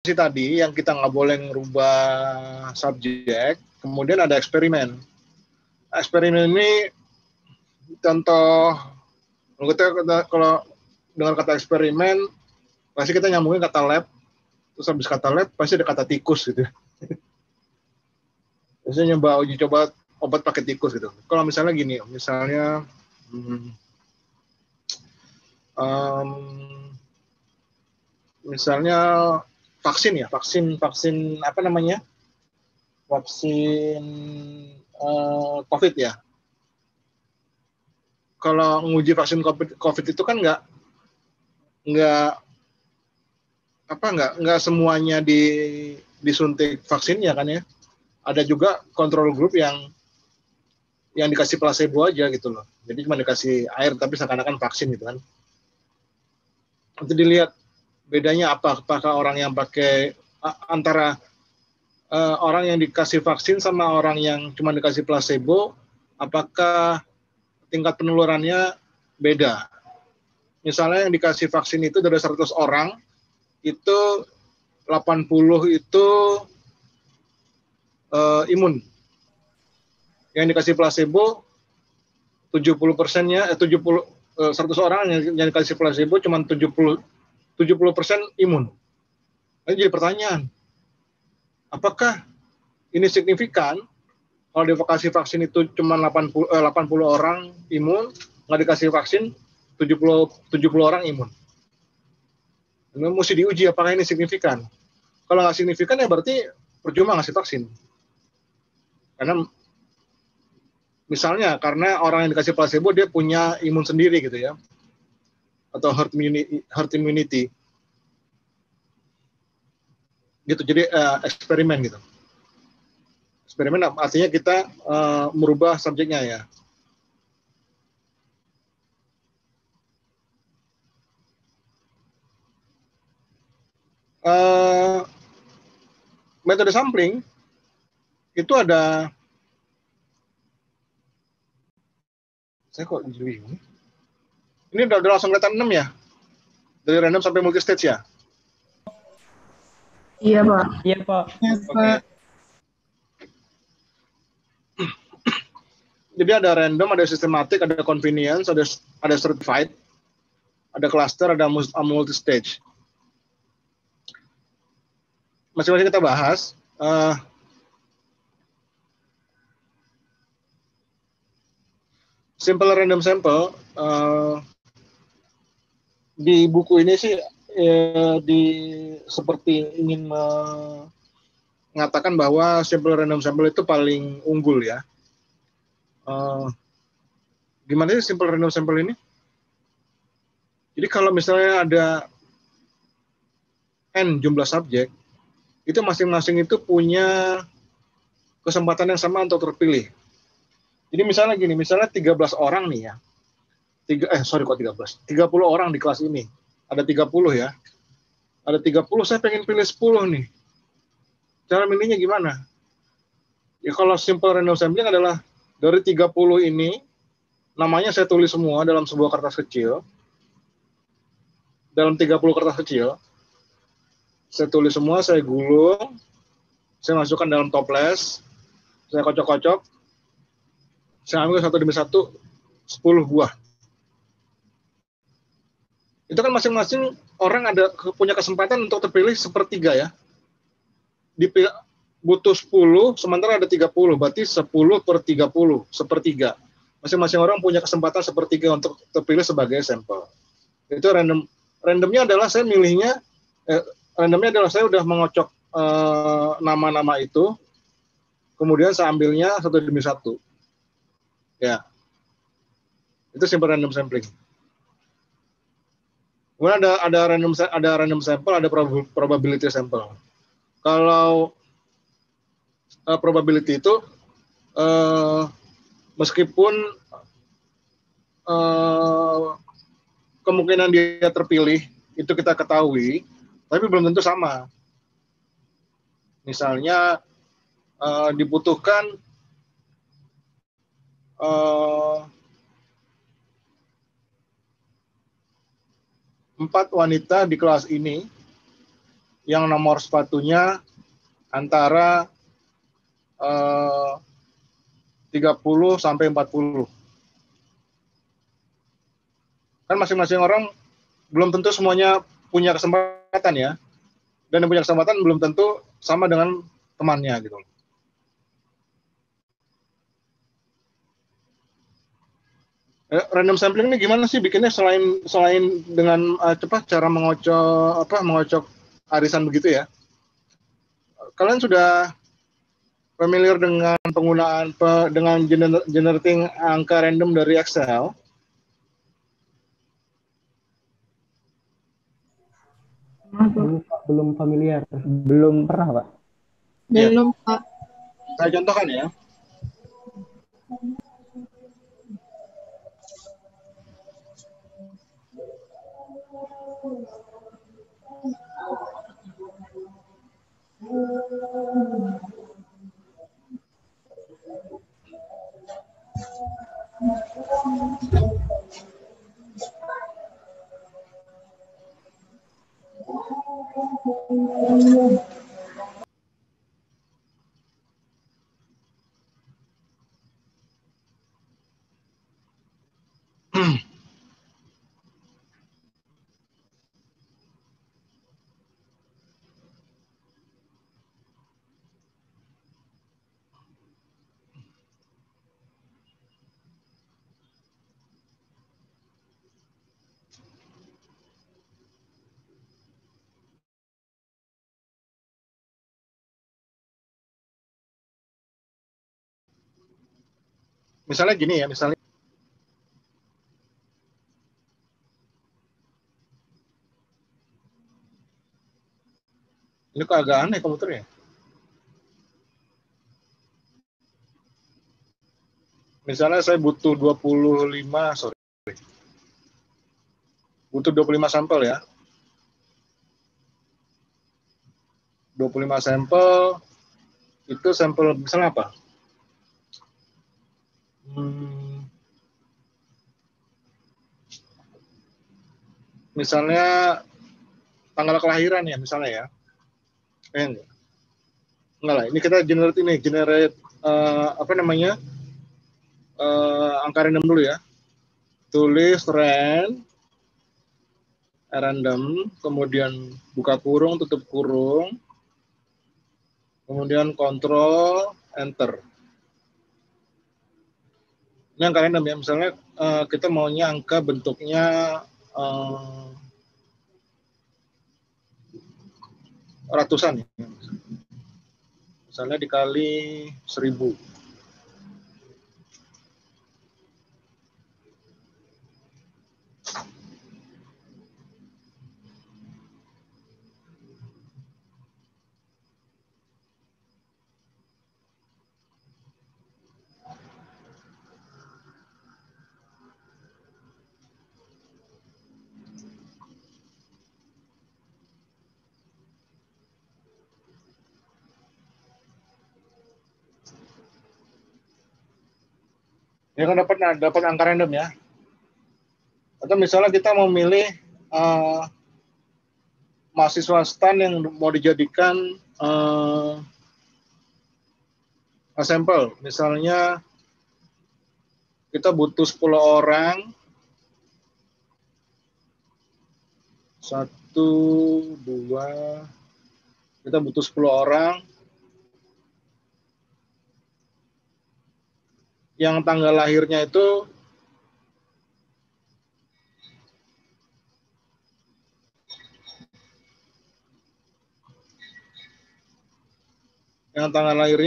tadi yang kita nggak boleh ngerubah subjek, kemudian ada eksperimen. Eksperimen ini contoh, kalau dengan kata eksperimen, pasti kita nyambungin kata lab, terus habis kata lab pasti ada kata tikus gitu. Biasanya nyoba uji coba obat pakai tikus gitu. Kalau misalnya gini, misalnya misalnya vaksin apa namanya? Vaksin COVID ya. Kalau nguji vaksin COVID itu kan nggak semuanya disuntik vaksinnya kan ya. Ada juga kontrol grup yang dikasih placebo aja gitu loh. Jadi cuma dikasih air tapi seakan-akan vaksin gitu kan. Nanti dilihat bedanya apa, apakah orang yang pakai antara orang yang dikasih vaksin sama orang yang cuma dikasih placebo, apakah tingkat penularannya beda. Misalnya yang dikasih vaksin itu dari 100 orang, itu 80 itu imun. Yang dikasih placebo 70%-nya 100 orang yang dikasih placebo cuma 70% imun. Ini jadi pertanyaan, apakah ini signifikan kalau dikasih vaksin itu cuma 80 orang imun, nggak dikasih vaksin 70 orang imun. Ini mesti diuji apakah ini signifikan. Kalau nggak signifikan ya berarti percuma ngasih vaksin. Karena misalnya karena orang yang dikasih placebo dia punya imun sendiri gitu ya, atau herd immunity gitu. Jadi eksperimen gitu. Eksperimen artinya kita merubah subjeknya ya. Metode sampling itu ada, saya kok jadi bingung. Ini udah langsung kelihatan 6 ya, dari random sampai multi stage ya. Iya Pak. Iya Pak. Oke. Jadi ada random, ada sistematik, ada convenience, ada certified, ada cluster, ada multi stage. Masing-masing kita bahas. Simple random sample di buku ini sih seperti ingin mengatakan bahwa simple random sample itu paling unggul ya. Gimana sih simple random sample ini? Jadi kalau misalnya ada n jumlah subjek, itu masing-masing itu punya kesempatan yang sama untuk terpilih. Jadi misalnya gini, misalnya 13 orang nih ya. 30 orang di kelas ini. Ada 30 ya. Ada 30, saya pengen pilih 10 nih. Cara milihnya gimana? Ya kalau simple random sampling adalah dari 30 ini, namanya saya tulis semua dalam sebuah kertas kecil. Dalam 30 kertas kecil, saya tulis semua, saya gulung, saya masukkan dalam toples, saya kocok-kocok, saya ambil satu demi satu 10 buah. Itu kan masing-masing orang punya kesempatan untuk terpilih sepertiga ya. Butuh 10, sementara ada 30, berarti 10 per 30, sepertiga. Masing-masing orang punya kesempatan sepertiga untuk terpilih sebagai sampel. Itu randomnya adalah saya milihnya, randomnya adalah saya udah mengocok nama-nama itu, kemudian saya ambilnya satu demi satu. Ya, itu simple random sampling. Kemudian ada random sample, ada probability sample. Kalau probability itu meskipun kemungkinan dia terpilih itu kita ketahui, tapi belum tentu sama. Misalnya dibutuhkan 4 wanita di kelas ini yang nomor sepatunya antara 30 sampai 40. Kan masing-masing orang belum tentu semuanya punya kesempatan ya. Dan yang punya kesempatan belum tentu sama dengan temannya gitu. Random sampling ini gimana sih bikinnya selain dengan cara mengocok arisan begitu ya? Kalian sudah familiar dengan penggunaan dengan generating angka random dari Excel? Belum familiar, belum pernah Pak. Belum Pak. Saya contohkan ya. Misalnya gini ya, ini kok agak aneh komputernya. Misalnya saya butuh 25 sampel ya. 25 sampel, itu sampel misalnya apa? Misalnya tanggal kelahiran ya, misalnya ya. Enggak lah, ini kita generate angka random dulu ya. Tulis random, kemudian buka kurung, tutup kurung, kemudian kontrol, enter. Ini angka random ya, misalnya kita maunya angka bentuknya ratusan ya. Misalnya dikali 1000. Ini kan dapat angka random ya. Atau misalnya kita mau milih mahasiswa STAN yang mau dijadikan sampel. Misalnya kita butuh 10 orang, 1, 2, kita butuh 10 orang, yang tanggal lahirnya itu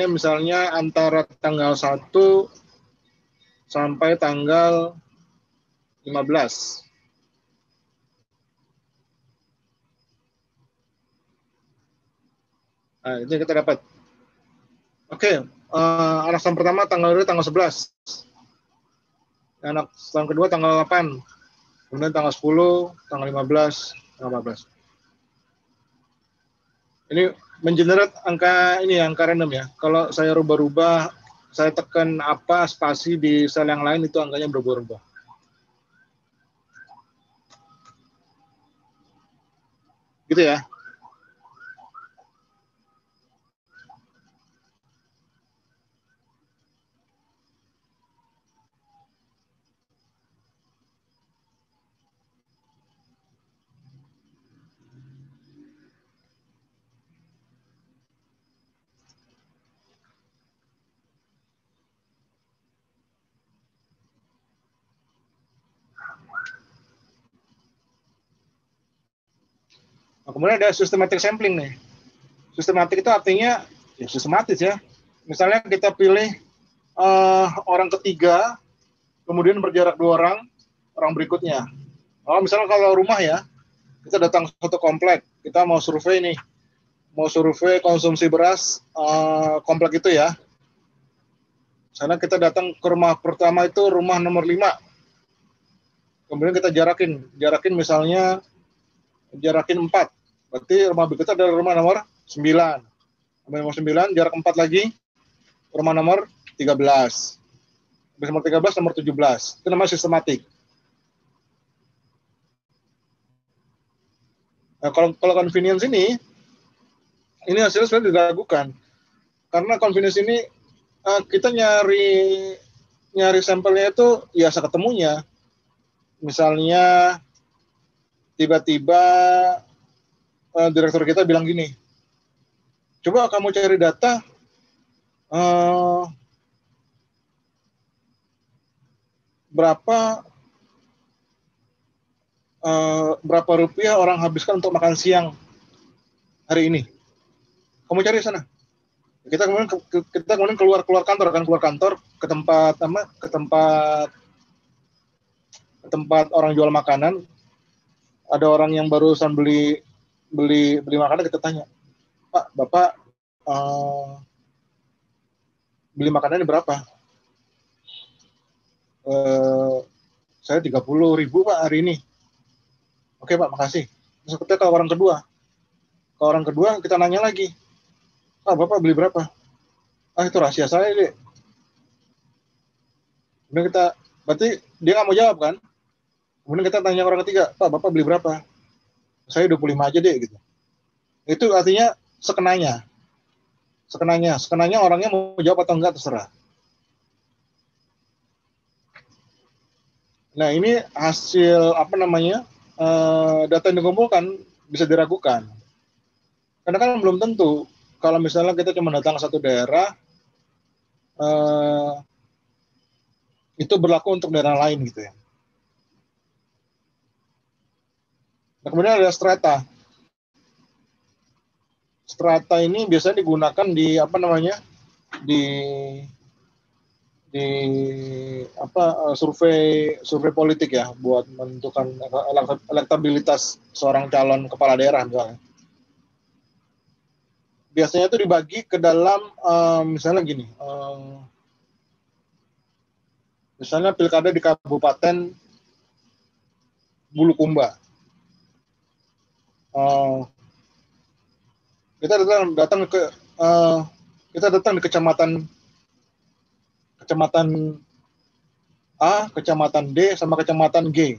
misalnya antara tanggal 1 sampai tanggal 15. Nah, itu kita dapat. Oke, anak yang pertama tanggal 11. Anak yang kedua tanggal 8. Kemudian tanggal 10, tanggal 15, tanggal 14. Ini mengenerate angka random ya. Kalau saya rubah-rubah, saya tekan apa spasi di sel yang lain, itu angkanya berubah-ubah. Gitu ya. Nah, kemudian ada systematic sampling nih. Sistematik itu artinya ya sistematis ya. Misalnya kita pilih orang ketiga, kemudian berjarak 2 orang, orang berikutnya. Oh, misalnya kalau rumah ya, kita datang satu komplek, kita mau survei nih, mau survei konsumsi beras komplek itu ya. Misalnya kita datang ke rumah pertama itu rumah nomor 5. Kemudian kita jarakin misalnya jarakin 4. Berarti rumah berikutnya adalah rumah nomor 9. Rumah nomor 9, jarak 4 lagi, rumah nomor 13. Nomor 13, nomor 17. Itu namanya sistematik. Nah, kalau convenience ini hasilnya sebenarnya diragukan. Karena convenience ini kita nyari sampelnya itu ya seketemunya. Misalnya tiba-tiba direktur kita bilang gini, coba kamu cari data berapa rupiah orang habiskan untuk makan siang hari ini. Kamu cari sana. Kita kemudian keluar kantor ke tempat orang jual makanan. Ada orang yang barusan beli makanan, kita tanya, Pak, Bapak beli makanannya berapa? Saya 30.000 Pak hari ini. Oke Pak, makasih. Terus kita ke orang kedua kita nanya lagi, Pak, Bapak beli berapa? Itu rahasia saya deh. Kemudian berarti dia nggak mau jawab kan? Kemudian kita tanya orang ketiga, Pak, Bapak beli berapa? Saya 25 aja deh gitu. Itu artinya sekenanya orangnya mau jawab atau enggak terserah. Nah, ini hasil data yang dikumpulkan bisa diragukan. Karena kan belum tentu kalau misalnya kita cuma datang ke satu daerah itu berlaku untuk daerah lain gitu ya. Nah, kemudian ada strata. Strata ini biasanya digunakan di survei politik ya, buat menentukan elektabilitas seorang calon kepala daerah misalnya. Biasanya itu dibagi ke dalam misalnya gini, misalnya pilkada di Kabupaten Bulukumba. Kita datang di kecamatan A, kecamatan D, sama kecamatan G.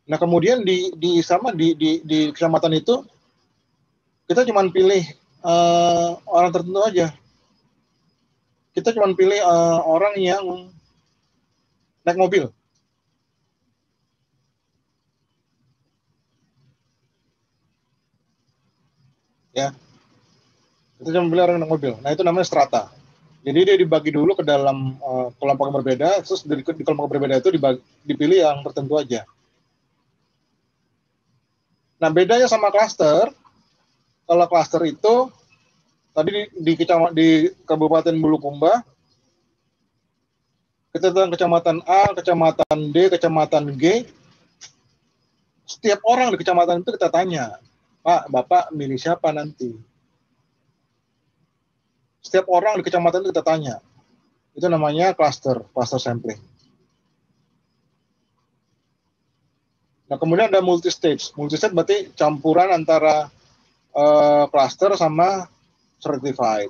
Nah, kemudian di kecamatan itu kita cuma pilih orang tertentu aja. Kita cuma pilih orang yang naik mobil. Ya. Kita cuma pilih orang naik mobil. Nah, itu namanya strata. Jadi dia dibagi dulu ke dalam kelompok yang berbeda, terus di kelompok berbeda itu dipilih yang tertentu aja. Nah, bedanya sama klaster, kalau klaster itu tadi di Kabupaten Bulukumba, kita datang kecamatan A, kecamatan D, kecamatan G, setiap orang di kecamatan itu kita tanya, Pak, Bapak milih siapa nanti? Setiap orang di kecamatan itu kita tanya. Itu namanya cluster sampling. Nah, kemudian ada multi-stage. Multi-stage berarti campuran antara cluster sama certified.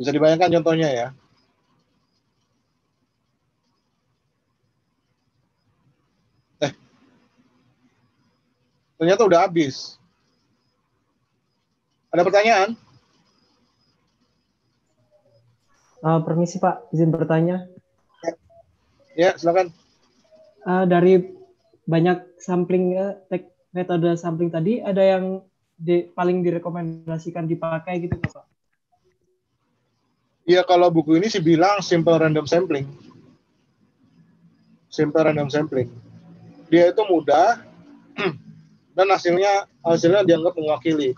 Bisa dibayangkan contohnya ya. Ternyata udah habis. Ada pertanyaan? Permisi Pak, izin bertanya. Ya, silakan. Dari banyak sampling metode sampling tadi, ada yang paling direkomendasikan dipakai gitu Pak? Iya, kalau buku ini sih bilang simple random sampling. Simple random sampling. dia itu mudah dan hasilnya dianggap mewakili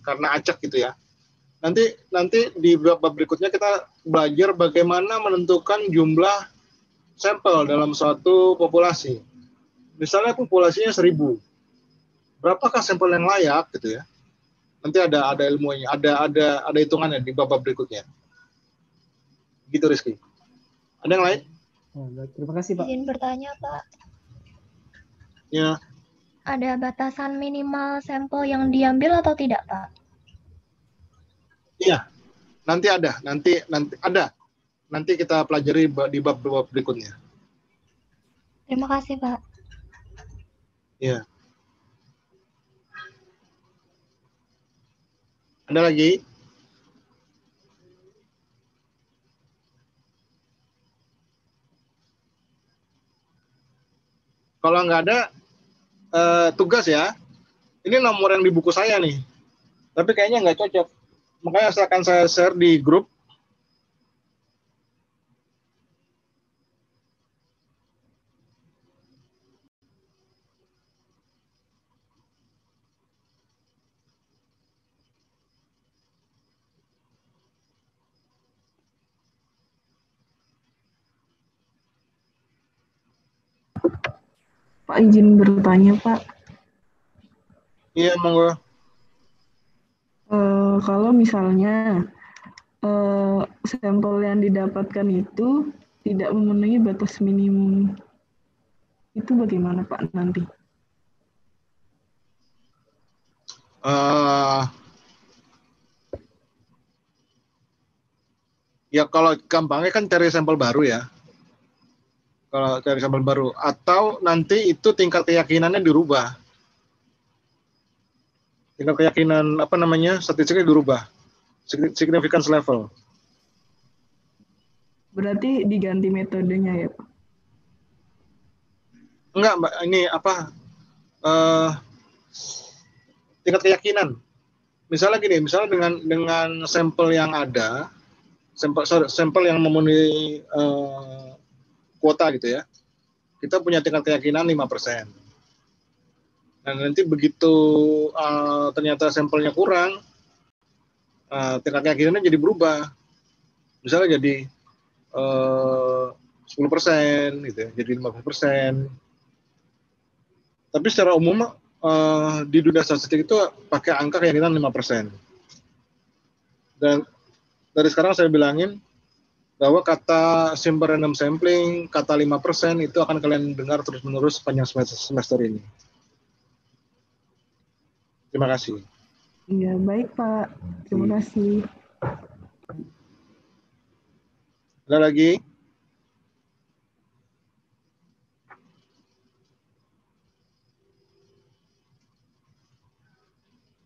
karena acak gitu ya. Nanti di bab berikutnya kita belajar bagaimana menentukan jumlah sampel dalam suatu populasi. Misalnya populasinya 1.000, berapakah sampel yang layak gitu ya? Nanti ada ilmunya, ada hitungannya di bab berikutnya. Gitu Rizky. Ada yang lain? Oh, baik. Terima kasih Pak. Izin bertanya, Pak. Ya. Ada batasan minimal sampel yang diambil atau tidak, Pak? Iya. Nanti ada. Nanti kita pelajari di bab berikutnya. Terima kasih, Pak. Iya. Ada lagi? Kalau nggak ada, tugas ya. Ini nomor yang di buku saya nih. Tapi kayaknya nggak cocok. Makanya akan saya share di grup. Pak, izin bertanya, Pak. Iya, monggo. Kalau misalnya sampel yang didapatkan itu tidak memenuhi batas minimum, itu bagaimana Pak nanti? Ya kalau gampangnya kan cari sampel baru ya. Kalau cari sampel baru, atau nanti itu tingkat keyakinannya dirubah. Tingkat keyakinan statistiknya dirubah. Significance level. Berarti diganti metodenya ya Pak? Enggak, Mbak, ini tingkat keyakinan. Misalnya dengan sampel yang ada, sampel yang memenuhi kuota gitu ya, kita punya tingkat keyakinan 5%. Nah, nanti begitu ternyata sampelnya kurang, tingkat keyakinannya jadi berubah. Misalnya jadi 10% gitu ya, jadi 50%. Tapi secara umum di dunia statistik itu pakai angka keyakinan 5%. Dan dari sekarang saya bilangin bahwa kata simple random sampling, kata 5% itu akan kalian dengar terus-menerus sepanjang semester ini. Terima kasih. Iya, baik Pak. Terima kasih. Ada lagi?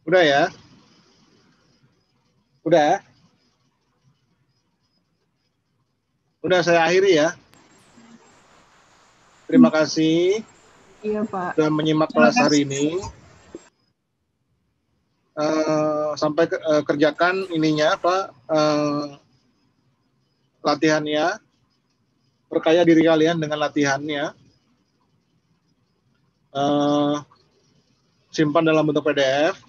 Udah ya? Udah? Udah saya akhiri ya. Terima kasih. Iya Pak. Sudah menyimak kelas hari ini. Sampai kerjakan latihannya. Perkaya diri kalian dengan latihannya. Simpan dalam bentuk PDF,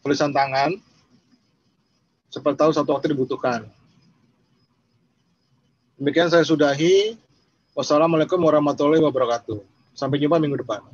tulisan tangan. Siapa tahu suatu waktu dibutuhkan. Demikian saya sudahi. Wassalamualaikum warahmatullahi wabarakatuh. Sampai jumpa minggu depan.